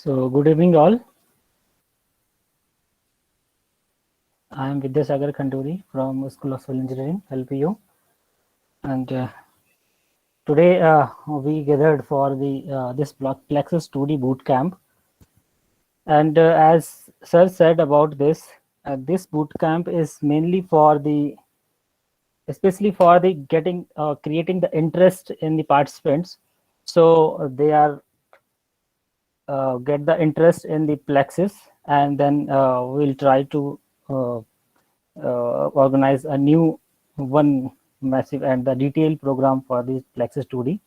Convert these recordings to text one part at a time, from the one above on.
So, good evening, all. I am Vidyasagar Khanduri from School of Civil Engineering, LPU, and today we gathered for the this Plexus 2D boot camp. And as Sir said about this boot camp is mainly for the, especially for the getting creating the interest in the participants, so they are get the interest in the Plexus, and then we'll try to uh, organize a new one massive and the detailed program for this Plexus 2D.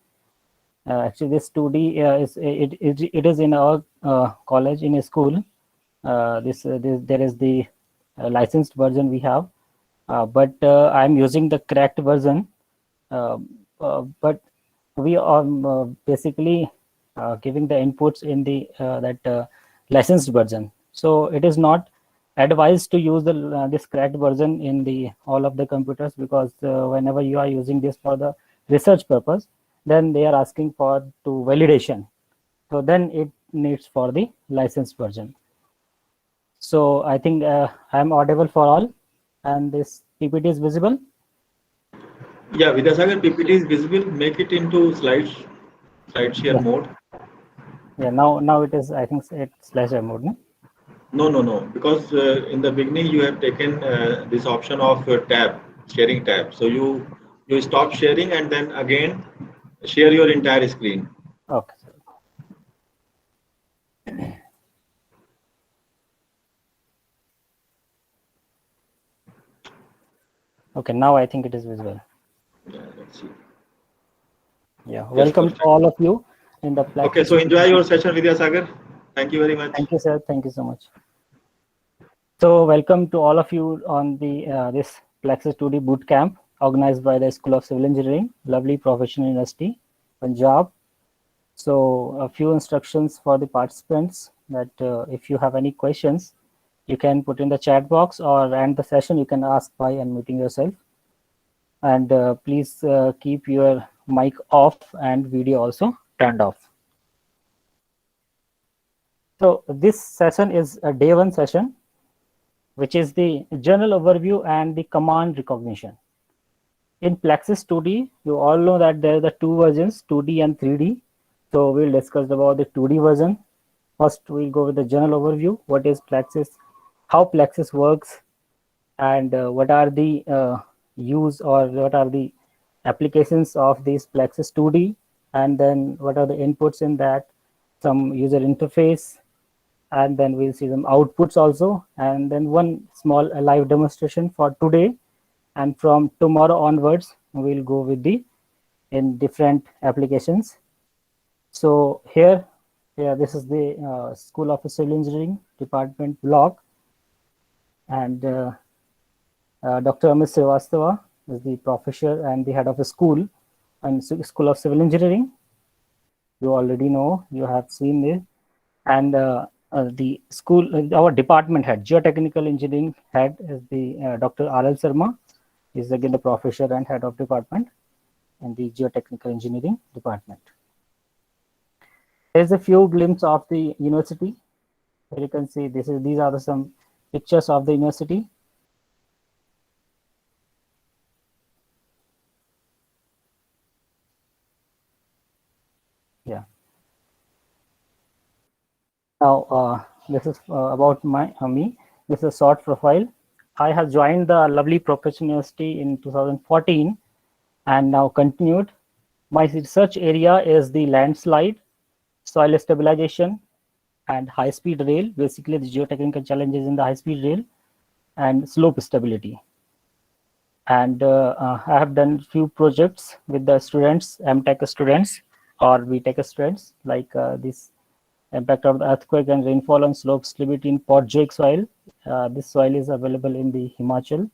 Actually, this 2D it is in our college, in a school. There is the licensed version we have, but I'm using the cracked version. Uh, but we are basically giving the inputs in the that licensed version. So it is not advised to use the this cracked version in the all of the computers, because whenever you are using this for the research purpose, then they are asking for to validation. So then it needs for the licensed version. So I think I am audible for all, and this PPT is visible. Yeah, Vidyasagar, PPT is visible. Make it into slide share Yeah, mode. yeah. Now it is. I think it's slash mode. No? No, because in the beginning you have taken this option of sharing tab. So you stop sharing and then again share your entire screen. Okay. Okay. Now I think it is visible. Yeah, let's see. Yeah. Yes, Welcome to perfect. all of you in the Okay, Plexus. so enjoy your session, Vidyasagar. Thank you very much. Thank you, sir. Thank you so much. So welcome to all of you on the this Plexus 2D boot camp organized by the School of Civil Engineering, lovely professional university, Punjab. So a few instructions for the participants that if you have any questions, you can put in the chat box, or end the session you can ask by unmuting yourself. And please keep your mic off and video also turned off. So this session is a day one session, which is the general overview and the command recognition. In Plexus 2D, you all know that there are the two versions, 2D and 3D. So we'll discuss about the 2D version. First, we'll go with the general overview. What is Plexus? How Plexus works, and what are the use, or what are the applications of this Plexus 2D, and then what are the inputs in that, some user interface, and then we'll see some outputs also, and then one small live demonstration for today. And from tomorrow onwards, we'll go with the in different applications. So here, this is the School of Civil Engineering Department blog, and Dr. Amit Srivastava is the professor and the head of the school and School of Civil Engineering. You already know, you have seen this. And the school, our department head, geotechnical engineering head, is the Dr. R.L. Sharma. Is again the professor and head of department in the geotechnical engineering department. There's a few glimpses of the university. Here you can see these are some pictures of the university. Yeah. Now this is about me. This is a short profile. I have joined the lovely professional university in 2014 and now continued. My research area is the landslide, soil stabilization, and high-speed rail, basically the geotechnical challenges in the high-speed rail, and slope stability. And I have done few projects with the students, MTech students or BTech students, like this impact of the earthquake and rainfall on slope stability in podzoic soil. This soil is available in the Himachal,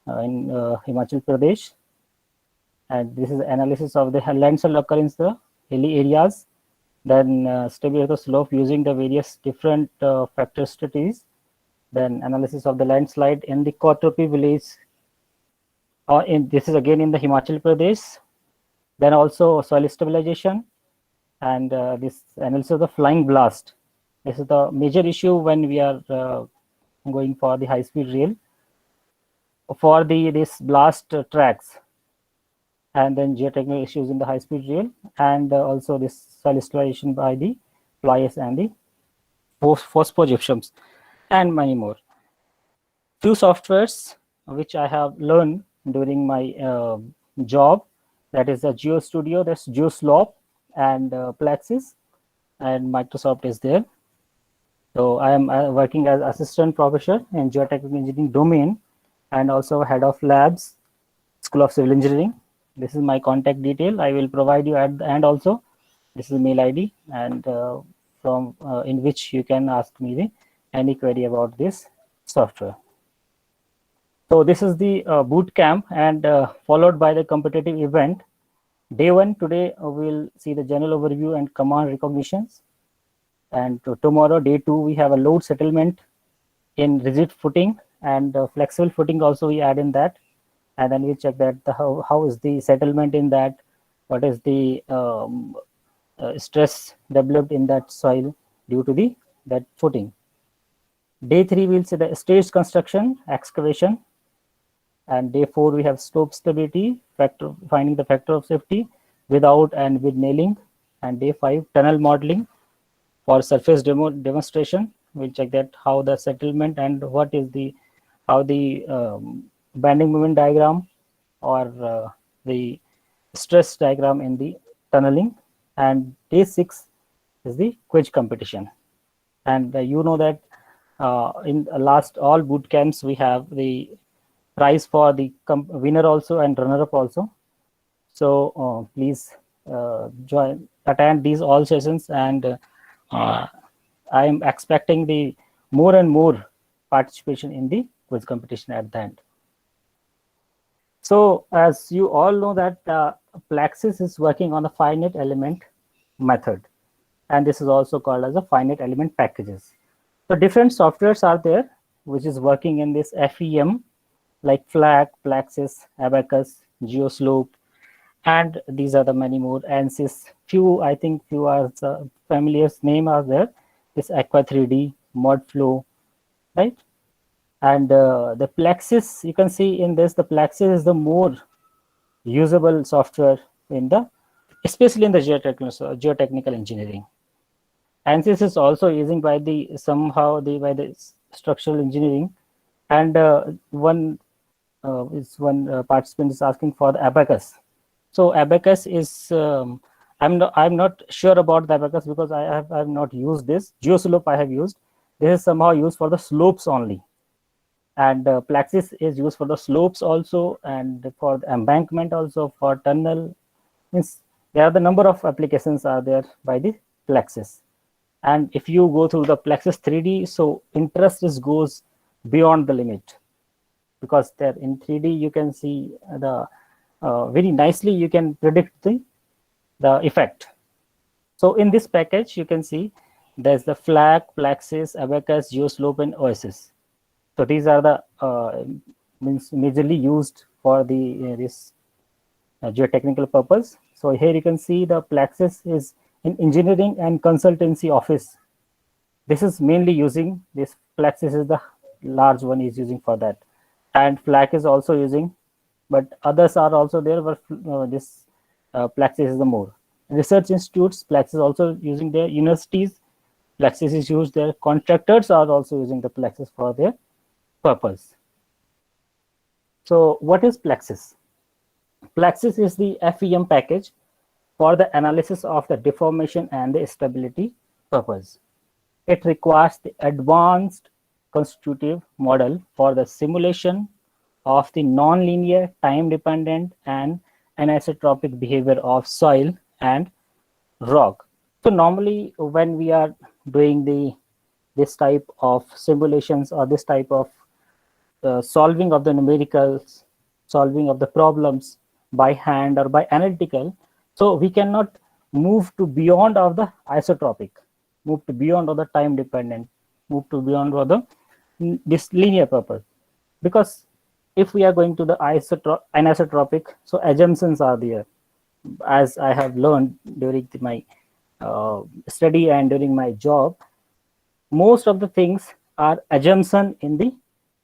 in Himachal Pradesh. And this is analysis of the landslide occurrence in the hilly areas, then stability of the slope using the various different factor studies, then analysis of the landslide in the Kotropi village. This is again in the Himachal Pradesh. Then also soil stabilization, and this analysis of the flying blast This is the major issue when we are going for the high-speed rail. For this blast tracks, and then geotechnical issues in the high-speed rail, and also this soil exploration by the fly ash and the phosphogypsums, and many more. Few softwares which I have learned during my job, that is the GeoStudio, that's GeoSlope, and Plaxis, and Microsoft is there. So I am working as assistant professor in geotechnical engineering domain, and also head of labs, School of Civil Engineering. This is my contact detail. I will provide you at the end also. This is mail ID, and from in which you can ask me any query about this software. So this is the boot camp, and followed by the competitive event. Day one today we'll see the general overview and command recognitions. And tomorrow, day two, we have a load settlement in rigid footing, and flexible footing also we add in that. And then we check that how is the settlement in that, what is the stress developed in that soil due to that footing. Day three, we'll see the stage construction, excavation. And day four, we have slope stability, finding the factor of safety without and with nailing. And day five, tunnel modeling for surface demonstration. We'll check that how the settlement and what is how the bending moment diagram or the stress diagram in the tunneling. And day six is the quiz competition. And you know that in the last all boot camps we have the prize for the winner also and runner up also. So please attend these all sessions, and I am expecting the more and more participation in the quiz competition at the end. So as you all know that Plaxis is working on a finite element method, and this is also called as a finite element packages. So different softwares are there which is working in this FEM, like FLAC, Plaxis, Abacus, GeoSlope, and these are the many more. ANSYS, I think few are familiar name are there. This Aqua 3D, ModFlow, right? And the Plaxis, you can see in this, the Plaxis is the more usable software in especially in the geotechnical engineering. ANSYS is also using by the structural engineering, and one participant is asking for the Abacus. So Abacus is I'm not sure about the Abacus because I have not used this. GeoSlope I have used. This is somehow used for the slopes only, and Plaxis is used for the slopes also, and for the embankment also, for tunnel. Means there are the number of applications are there by the Plaxis. And if you go through the Plaxis 3D, so interest goes beyond the limit, because there in 3D you can see the very nicely you can predict the effect. So in this package you can see there's the FLAC, Plaxis, Abacus, GeoSlope, and OSS. So these are the majorly used for the this geotechnical purpose. So here you can see the Plaxis is in engineering and consultancy office. This is mainly using this. Plaxis is the large one is using for that, and FLAC is also using, but others are also there, but this Plaxis is the more. Research institutes, Plaxis is also using their universities. Plaxis is used there. Contractors are also using the Plaxis for their purpose. So what is Plaxis? Plaxis is the FEM package for the analysis of the deformation and the stability purpose. It requires the advanced constitutive model for the simulation of the nonlinear, time-dependent, and anisotropic behavior of soil and rock. So normally when we are doing this type of simulations or this type of solving of the numericals, solving of the problems by hand or by analytical, so we cannot move to beyond of the isotropic, move to beyond of the time dependent, move to beyond of this linear purpose, because if we are going to the anisotropic, so assumptions are there, as I have learned during my study and during my job. most of the things are assumption in the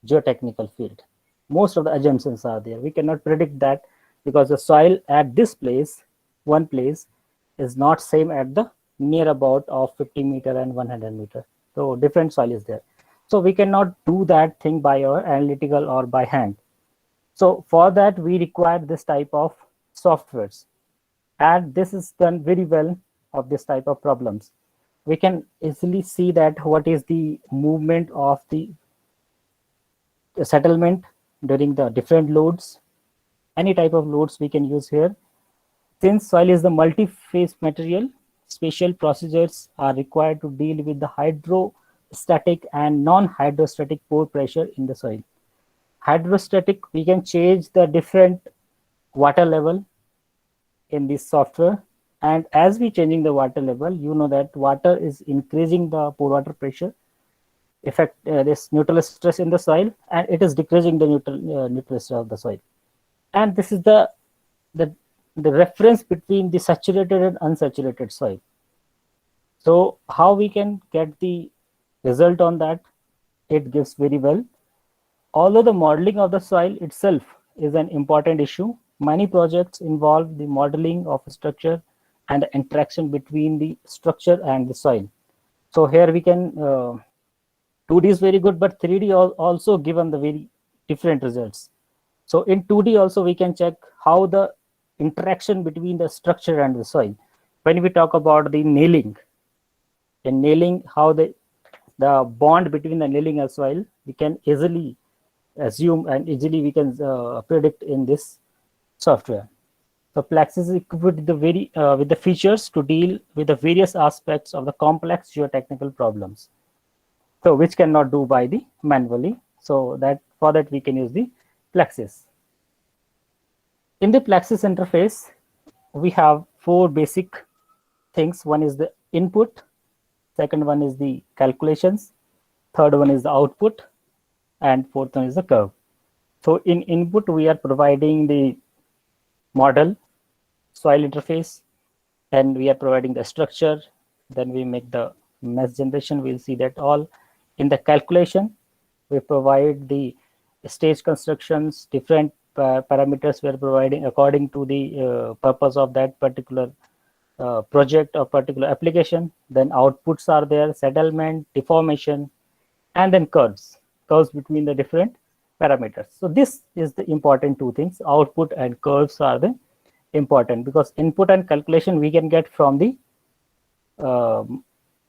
geotechnical field. Most of the assumptions are there. We cannot predict that because the soil at this place, one place, is not same at the near about of 50 meter and 100 meter. So different soil is there. So we cannot do that thing by our analytical or by hand. So for that, we require this type of softwares. And this is done very well of this type of problems. We can easily see that what is the movement of the settlement during the different loads. Any type of loads we can use here. Since soil is the multi-phase material, special procedures are required to deal with the hydrostatic and non-hydrostatic pore pressure in the soil. Hydrostatic, we can change the different water level in this software, and as we changing the water level, you know that water is increasing the pore water pressure, effect this neutral stress in the soil, and it is decreasing the neutral stress of the soil. And this is the reference between the saturated and unsaturated soil. So how we can get the result on that? It gives very well. Although the modeling of the soil itself is an important issue, many projects involve the modeling of structure and the interaction between the structure and the soil. So here we can 2D is very good, but 3D also given the very different results. So in 2D also we can check how the interaction between the structure and the soil. When we talk about the nailing, in nailing, how the bond between the nailing and soil, we can easily assume and easily we can predict in this software. So Plex is equipped with the features to deal with the various aspects of the complex geotechnical problems. So which cannot do by the manually. So that for that we can use the Plexus. In the Plexus interface, we have 4 basic things. One is the input, second one is the calculations, third one is the output, and fourth one is the curve. So in input, we are providing the model, soil interface, and we are providing the structure. Then we make the mesh generation. We'll see that all. In the calculation, we provide the stage constructions, different parameters we are providing according to the purpose of that particular project or particular application. Then outputs are there, settlement, deformation, and then curves between the different parameters. So this is the important 2 things. Output and curves are the important, because input and calculation we can get from the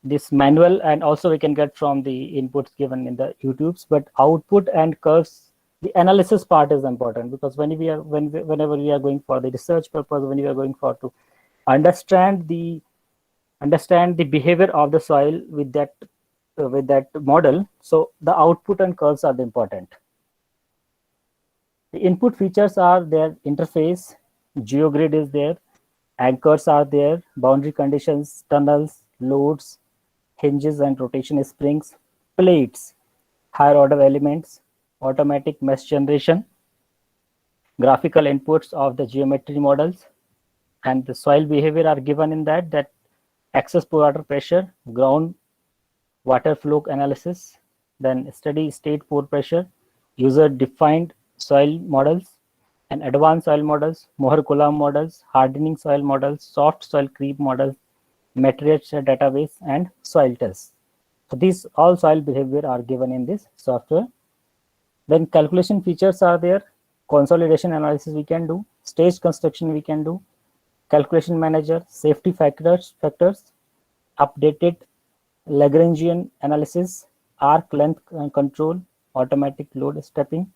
this manual, and also we can get from the inputs given in the YouTubes. But output and curves, the analysis part is important, because whenever we are going for the research purpose, when we are going for to understand the behavior of the soil with that model, so the output and curves are the important. The input features are their interface, geogrid is there, anchors are there, boundary conditions, tunnels, loads, hinges and rotation springs, plates, higher order elements, automatic mesh generation, graphical inputs of the geometry models, and the soil behavior are given in that excess pore water pressure, ground water flow analysis, then steady state pore pressure, user defined soil models and advanced soil models, Mohr-Coulomb models, hardening soil models, soft soil creep models, materials database, and soil tests. So these all soil behavior are given in this software. Then calculation features are there, consolidation analysis we can do, stage construction we can do, calculation manager, safety factors, updated Lagrangian analysis, arc length control, automatic load stepping,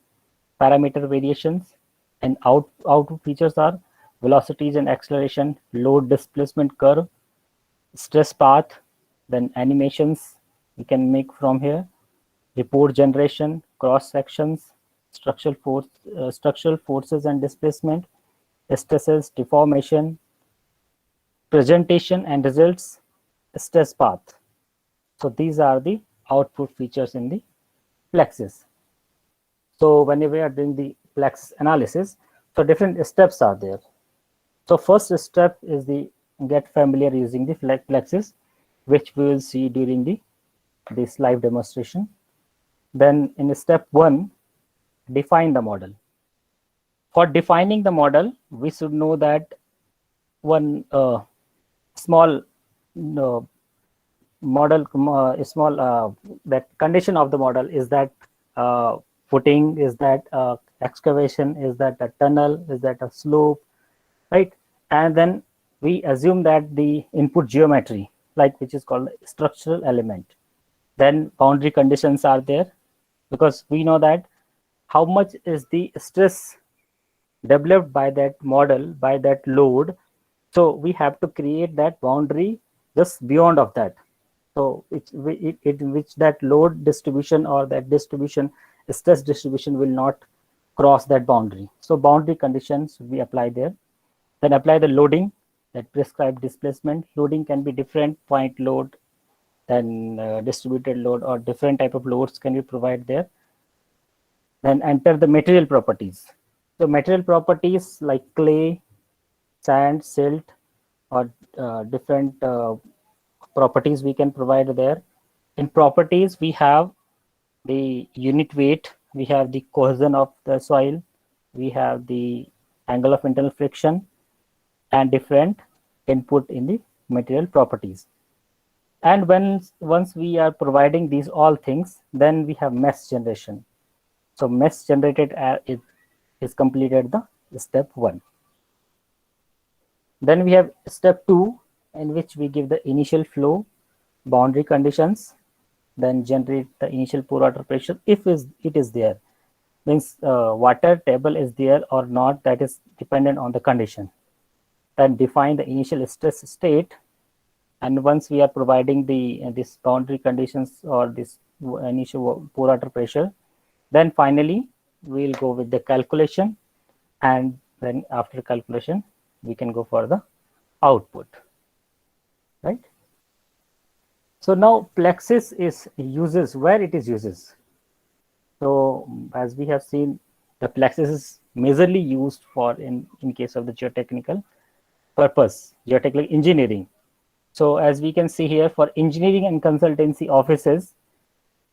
parameter variations, and output features are velocities and acceleration, load displacement curve, stress path, then animations we can make from here, report generation, cross sections, structural forces and displacement, stresses, deformation, presentation and results, stress path. So these are the output features in the Plexus. So whenever we are doing the Plex analysis, so different steps are there. So first step is the get familiar using the Plexus, which we will see during the this live demonstration. Then in step 1, define the model. For defining the model, we should know that one small model, that condition of the model is that footing, is that excavation, is that a tunnel, is that a slope, right? And then we assume that the input geometry, like which is called structural element. Then boundary conditions are there, because we know that how much is the stress developed by that model, by that load. So we have to create that boundary just beyond of that. So which that load distribution or that distribution, stress distribution, will not cross that boundary. So boundary conditions we apply there. Then apply the loading, that prescribed displacement. Loading can be different, point load, then distributed load, or different type of loads can be provided there. Then enter the material properties. So material properties like clay, sand, silt, or different properties we can provide there. In properties, we have the unit weight, we have the cohesion of the soil, we have the angle of internal friction, and different input in the material properties. And once we are providing these all things, then we have mesh generation. So mesh generated is completed the step 1. Then we have step 2, in which we give the initial flow, boundary conditions, then generate the initial pore water pressure if it is there. Means water table is there or not, that is dependent on the condition. Then define the initial stress state, and once we are providing this boundary conditions or this initial pore water pressure, then finally we'll go with the calculation, and then after calculation we can go for the output, right? So now Plexus is uses, where it is uses. So as we have seen, the Plexus is majorly used for in case of the geotechnical purpose, geotechnical engineering. So as we can see here, for engineering and consultancy offices,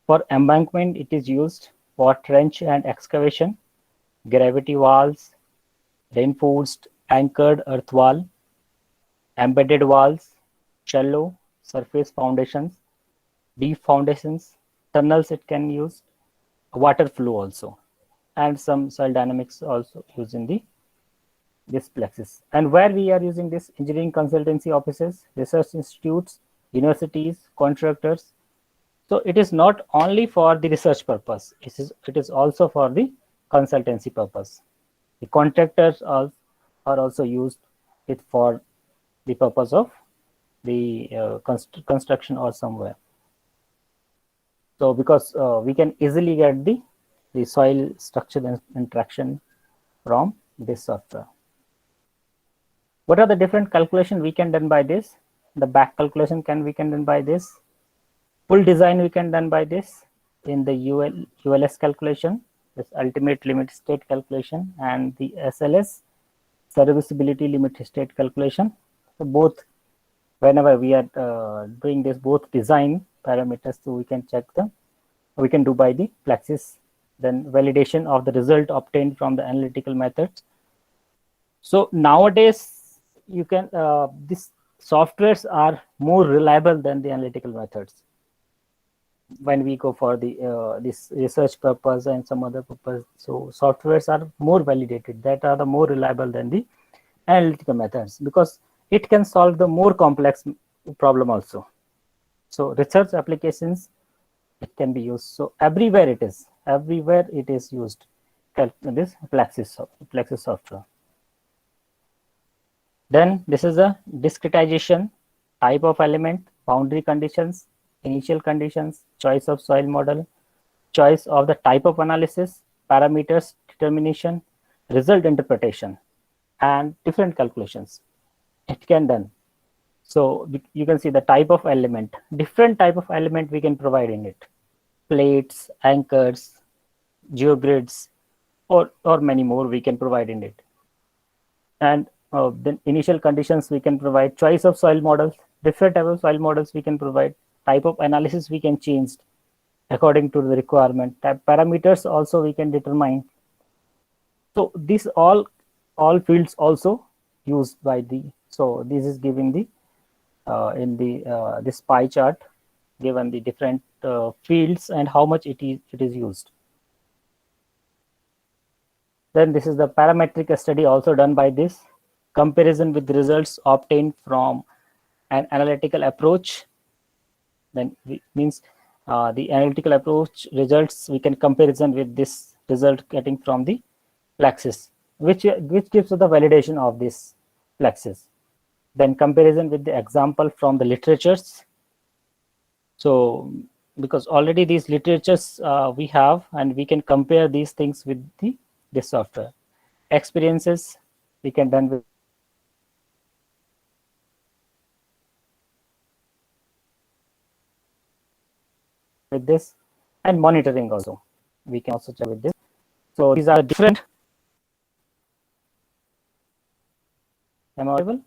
for embankment it is used, for trench and excavation, gravity walls, reinforced anchored earth wall, embedded walls, shallow surface foundations, deep foundations, tunnels it can use, water flow also, and some soil dynamics also using this Plexus. And where we are using this: engineering consultancy offices, research institutes, universities, contractors. So it is not only for the research purpose, it is also for the consultancy purpose. The contractors are also used it for the purpose of the construction or somewhere. So because we can easily get the soil structure and traction from this software. What are the different calculations we can done by this? The back calculation we can done by this. Full design we can done by this in the ULS calculation, this ultimate limit state calculation, and the SLS, serviceability limit state calculation. So both, whenever we are doing this, both design parameters, so we can check them. We can do by the Plexus. Then validation of the result obtained from the analytical methods. So nowadays, you can these softwares are more reliable than the analytical methods. When we go for the this research purpose and some other purpose, so softwares are more validated, that are the more reliable than the analytical methods, because it can solve the more complex problem also. So research applications, it can be used. So everywhere it is used, this Plexus software. Then this is a discretization, type of element, boundary conditions, initial conditions, choice of soil model, choice of the type of analysis, parameters determination, result interpretation, and different calculations it can done. So you can see the type of element, different type of element we can provide in it: plates, anchors, geogrids, or many more we can provide in it. And then initial conditions we can provide, choice of soil models, different type of soil models we can provide, type of analysis we can change according to the requirement. Type parameters also we can determine. So this all fields also used by the, so this is giving the in the this pie chart, given the different fields and how much it is used. Then this is the parametric study also done by this, comparison with results obtained from an analytical approach. Then means the analytical approach results we can comparison with this result getting from the Plexus, which gives us the validation of this Plexus. Then comparison with the example from the literatures. So because already these literatures we have, and we can compare these things with this software. Experiences we can done with this, and monitoring also we can also check with this. So these are different. Am I audible?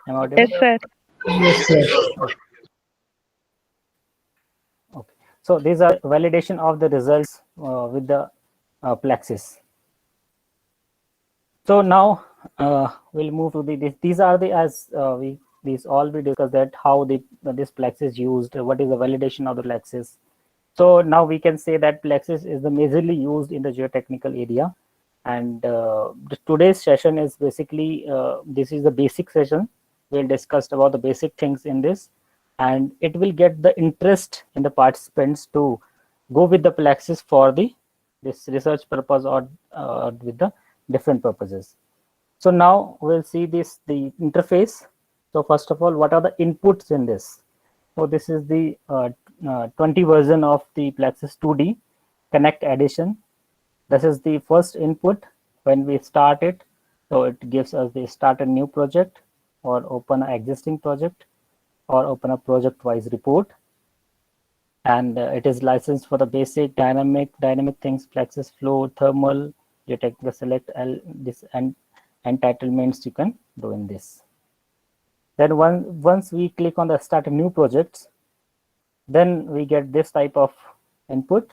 Am I audible? Yes, sir. Yes, sir. Okay. So these are validation of the results with the Plexus. So now we'll move to these are the, as these all we discussed, that how this Plexus used, what is the validation of the Plexus. So now we can say that Plexus is the majorly used in the geotechnical area, and today's session is basically this is the basic session. We'll discuss about the basic things in this, and it will get the interest in the participants to go with the Plexus for this research purpose or with the different purposes. So now we'll see the interface. So first of all, what are the inputs in this? So this is the 20 version of the Plexus 2D Connect Edition. This is the first input when we start it. So it gives us the start a new project, or open an existing project, or open a project-wise report. And it is licensed for the basic dynamic things, Plexus flow, thermal, geotechnical select, this and entitlements you can do in this. Then once we click on the start a new projects, then we get this type of input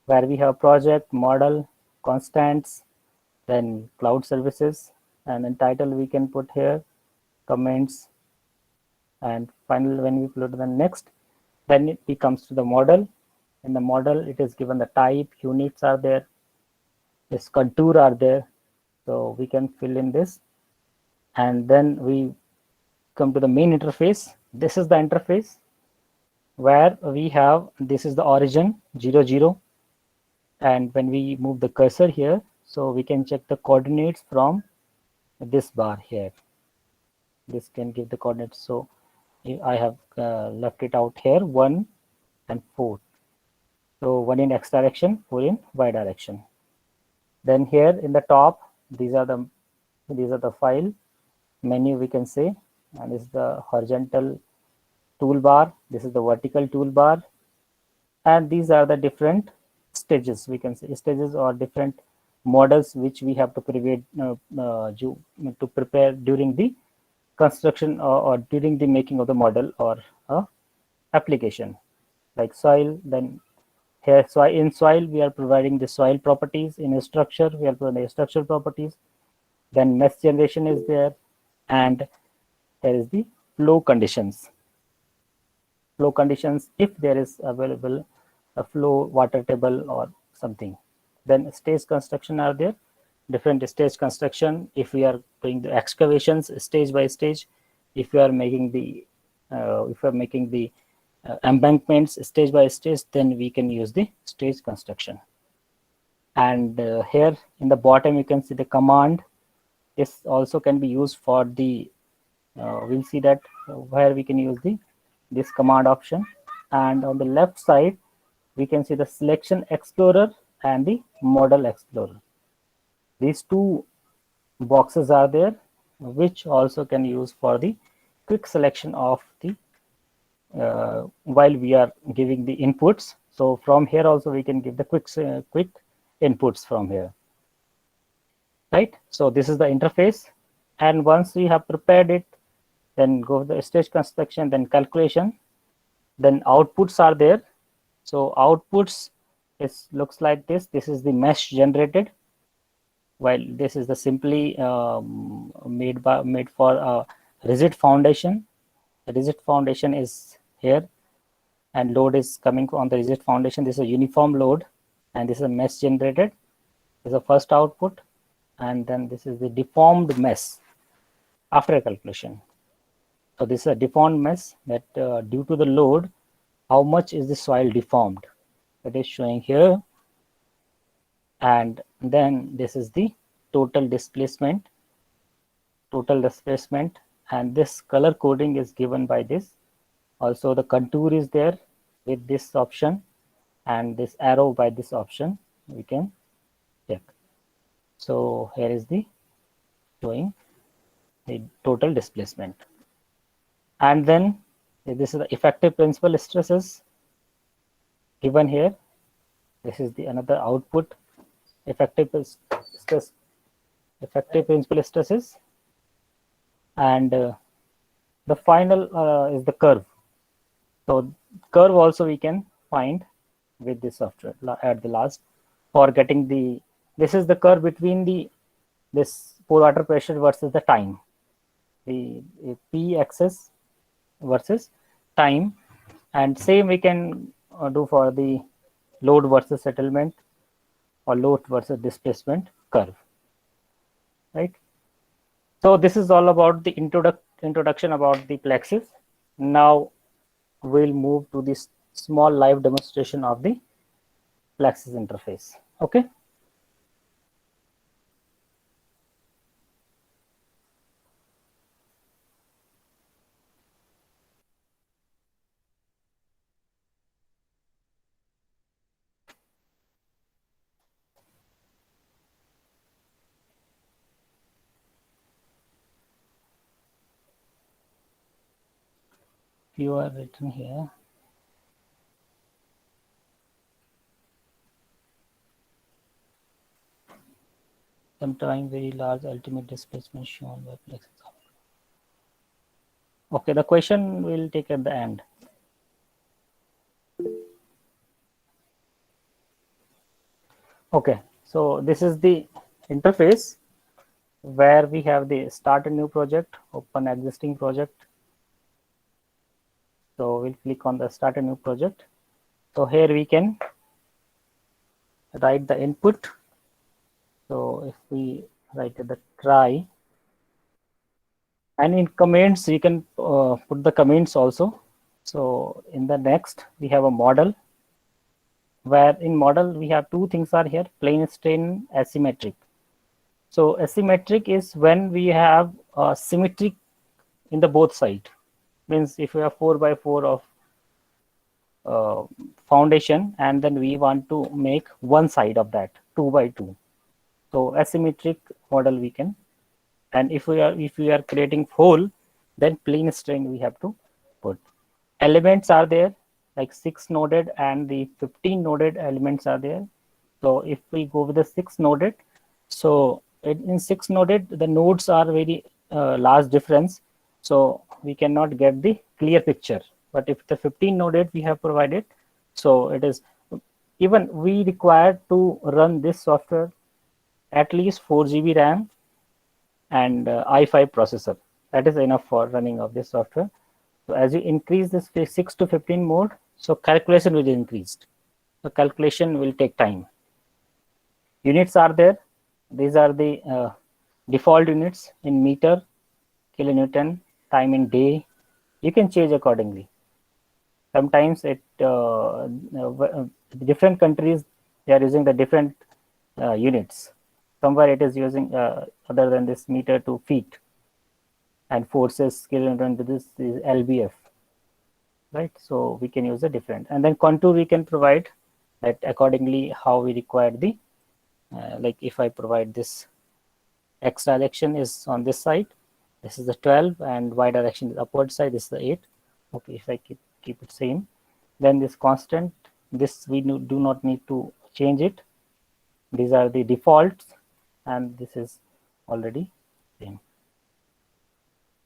where we have project, model, constants, then cloud services, and in title we can put here comments, and finally when we put the next, then it becomes to the model. In the model it is given the type, units are there, this contour are there, so we can fill in this. And then we come to the main interface. This is the interface where we have, this is the origin 00, and when we move the cursor here, so we can check the coordinates from this bar here. This can give the coordinates. So I have left it out here, 1 and 4. So 1 in x direction, 4 in y direction. Then here in the top, these are the file menu we can say, and this is the horizontal toolbar, this is the vertical toolbar, and these are the different stages, we can say stages or different models which we have to prepare during the construction or during the making of the model or application, like soil. Then here in soil we are providing the soil properties, in a structure we are providing structural properties, then mesh generation is there, and here is the flow conditions if there is available a flow water table or something. Then stage construction are there, different stage construction if we are doing the excavations stage by stage, if you are making the embankments stage by stage, then we can use the stage construction. And here in the bottom you can see the command. This also can be used for the we'll see that where we can use this command option. And on the left side we can see the selection explorer and the model explorer. These two boxes are there, which also can use for the quick selection of the while we are giving the inputs. So from here also we can give the quick inputs from here, right? So this is the interface, and once we have prepared it, then go to the stage construction, then calculation, then outputs are there. So outputs looks like this. This is the mesh generated, while this is the simply made for a rigid foundation. The rigid foundation is here, and load is coming on the rigid foundation. This is a uniform load, and this is a mesh generated. This is the first output, and then this is the deformed mesh after a calculation. So this is a deformed mesh that due to the load, how much is the soil deformed? It is showing here. And then this is the total displacement, and this color coding is given by this. Also the contour is there with this option, and this arrow by this option we can check. So here is the showing the total displacement. And then this is the effective principal stresses given here. This is the another output, effective principal stresses, and the final is the curve. So curve also we can find with this software at the last for getting the, this is the curve between this pore water pressure versus the time, the p axis versus time, and same we can do for the load versus settlement or load versus displacement curve, right? So this is all about the introduction about the Plexus. Now we'll move to this small live demonstration of the Plexus interface. Okay. You are written here. Sometimes very large ultimate displacement shown by Plexus. Okay, the question we'll take at the end. Okay, so this is the interface where we have the start a new project, open existing project. So we'll click on the start a new project. So here we can write the input. So if we write the try, and in comments we can put the comments also. So in the next we have a model, where in model we have two things are here: plane strain, asymmetric. So asymmetric is when we have symmetric in the both side. Means if we have 4x4 of foundation, and then we want to make one side of that 2x2. So asymmetric model we can. And if we are creating hole, then plane strain we have to put. Elements are there, like 6 noded and the 15 noded elements are there. So if we go with the 6 noded, so in 6 noded the nodes are very large difference, so we cannot get the clear picture. But if the 15 noded we have provided, so it is, even we require to run this software at least 4 GB RAM and i5 processor. That is enough for running of this software. So as you increase this 6 to 15 mode, so calculation will increase. So calculation will take time. Units are there. These are the default units in meter, kilonewton, time in day. You can change accordingly. Sometimes different countries, they are using the different units. Somewhere it is using other than this meter to feet, and forces kilonewton to this is lbf, right? So we can use a different, and then contour we can provide that accordingly how we require the like if I provide this x direction is on this side, this is the 12, and y direction is upward side, this is the 8. Okay, if I keep it same, then this constant, this we do not need to change it. These are the defaults, and this is already same.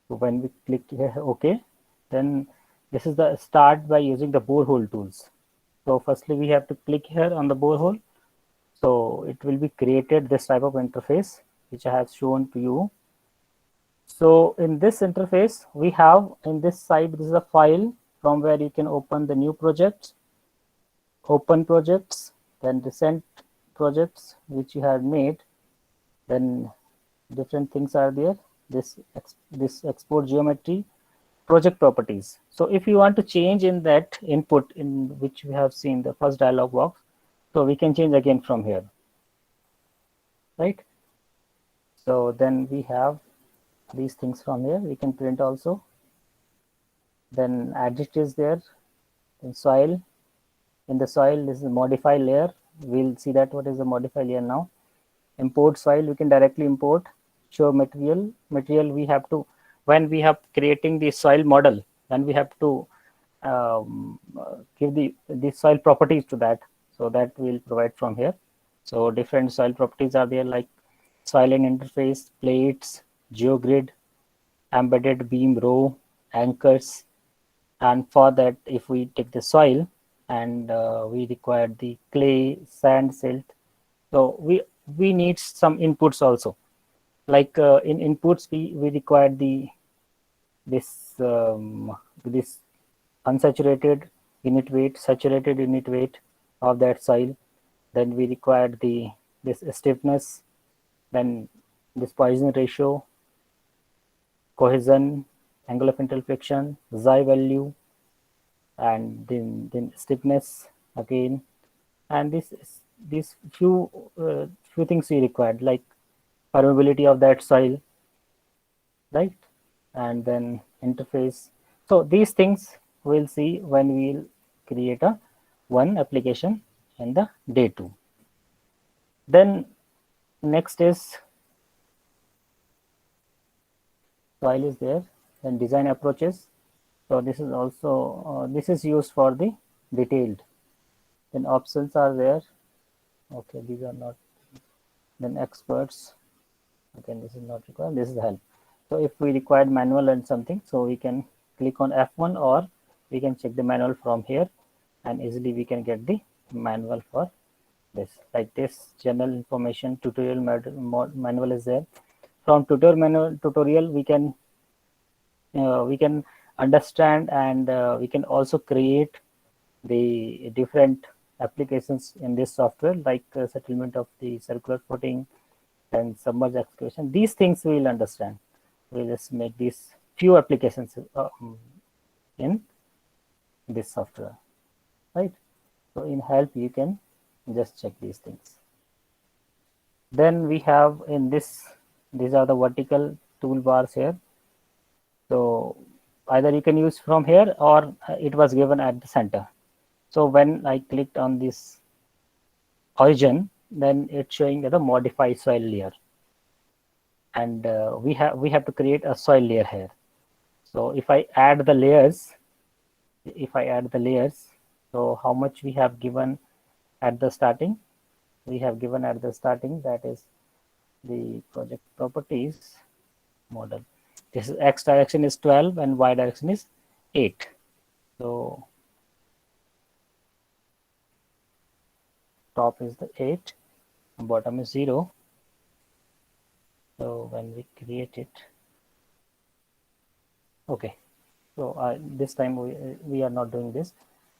So when we click here OK, then this is the start by using the borehole tools. So firstly we have to click here on the borehole. So it will be created this type of interface which I have shown to you. So in this interface we have in this side, this is a file from where you can open the new projects, open projects, then recent projects which you have made, then different things are there. This export geometry, project properties. So if you want to change in that input in which we have seen the first dialog box, so we can change again from here, right? So then we have these things from here. We can print also. Then adjust is there. In soil, in the soil, this is a modify layer. We'll see that what is the modify layer now. Import soil, we can directly import. Show material. Material we have to, when we have creating the soil model, then we have to give the soil properties to that. So that we'll provide from here. So different soil properties are there like soil and interface, plates, geogrid, embedded beam row, anchors. And for that, if we take the soil and we require the clay, sand, silt, so we need some inputs also. Like in inputs, we require this unsaturated unit weight, saturated unit weight of that soil. Then we require this stiffness, then this Poisson ratio, cohesion, angle of interflexion, xi value, and then stiffness again, and these few things we required like permeability of that soil, right? And then interface. So these things we'll see when we'll create a one application in the day 2. Then next is soil is there, then design approaches. So this is also this is used for the detailed. Then options are there. Okay, these are not. Then experts. Again, this is not required. This is help. So if we require manual and something, so we can click on F1 or we can check the manual from here, and easily we can get the manual for this. Like this general information tutorial manual is there. From tutorial we can understand, and we can also create the different applications in this software like settlement of the circular footing and submerged excavation. These things we will understand. We'll just make these few applications in this software, right? So in help you can just check these things. Then we have in this, these are the vertical toolbars here. So either you can use from here or it was given at the center. So when I clicked on this origin, then it's showing the modify soil layer, and we have to create a soil layer here. So if I add the layers, so how much we have given at the starting? We have given at the starting, that is the project properties model. This is x direction is 12 and y direction is 8. So top is the 8, bottom is 0. So when we create it, okay. So this time we are not doing this.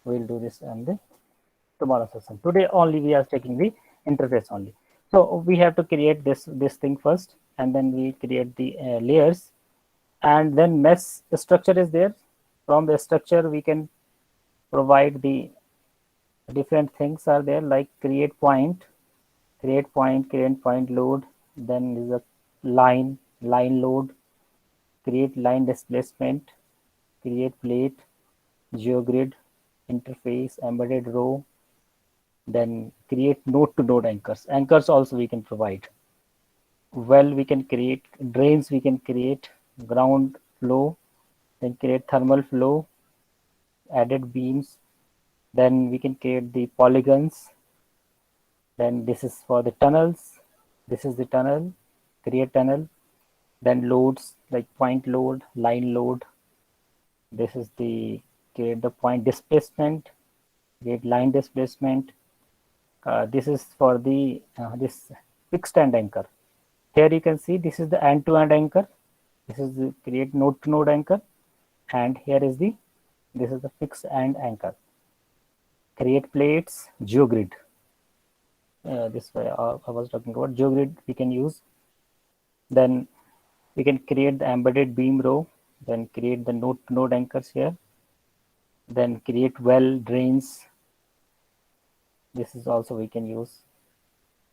We'll do this on the tomorrow session. Today only we are taking the interface only. So we have to create this thing first, and then we create the layers, and then mesh structure is there. From the structure we can provide the different things are there like create point load, then is a line load, create line displacement, create plate, geogrid, interface, embedded row, then create node to node anchors. Anchors also we can provide. Well, we can create drains, we can create ground flow, then create thermal flow, added beams, then we can create the polygons. Then this is for the tunnels. This is the tunnel, create tunnel, then loads, like point load, line load. This is the create the point displacement, create line displacement. This is for the this fixed end anchor. Here you can see this is the end-to-end anchor. This is the create node-to-node anchor, and here is the this is the fixed end anchor. Create plates, geogrid. This way I was talking about geogrid. We can use. Then we can create the embedded beam row. Then create the node-to-node anchors here. Then create well drains. This is also we can use.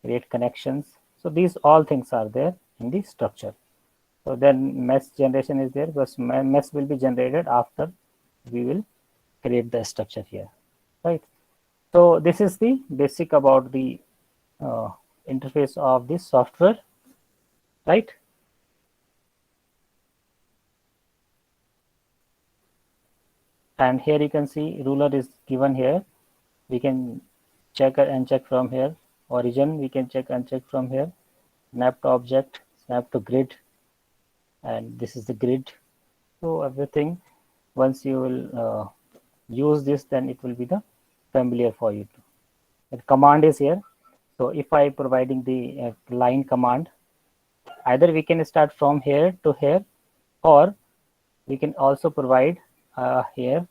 Create connections. So these all things are there in the structure. So then mesh generation is there because mesh will be generated after we will create the structure here, right? So this is the basic about the interface of this software, right? And here you can see ruler is given here. We can check and check from here. Origin we can check and check from here. Snap to object, snap to grid, and this is the grid. So everything, once you will use this, then it will be the familiar for you. The command is here. So if I providing the line command, either we can start from here to here, or we can also provide here.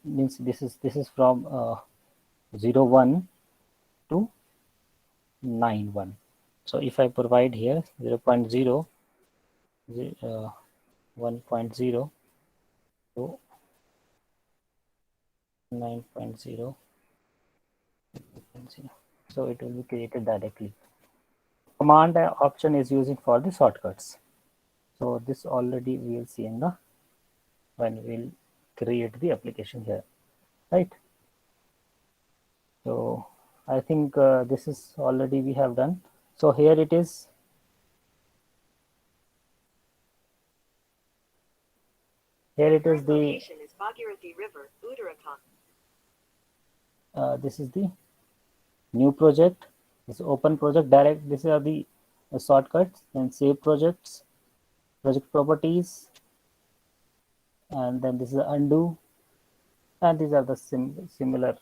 Means this is from 01 to 91. So if I provide here 0.0, 1.0 to 9.0, so it will be created directly. Command option is using for the shortcuts. So this already we will see in the when we'll create the application here, right? So I think this is already we have done. So here it is. Here it is the this is the new project. This open project direct. These are the shortcuts and save projects, project properties, and then this is the undo, and these are the similar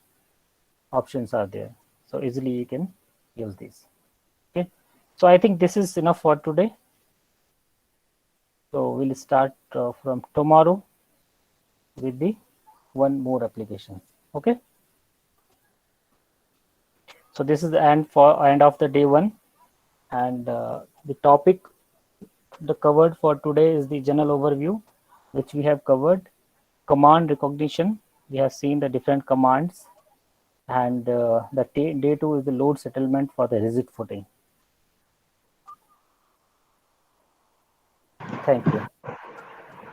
options are there. So easily you can use these. Okay. So I think this is enough for today. So we'll start from tomorrow with the one more application. Okay. So this is the end of the day one, and the topic the covered for today is the general overview, which we have covered. Command recognition. We have seen the different commands, and the day two is the load settlement for the rigid footing. Thank you.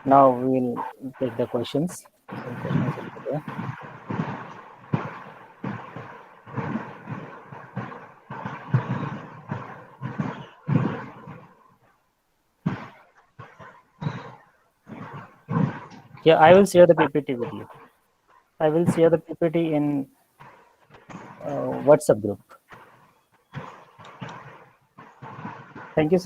Now we will take the questions. Some questions will be there. Yeah, I will share the PPT with you. I will share the PPT in WhatsApp group. Thank you.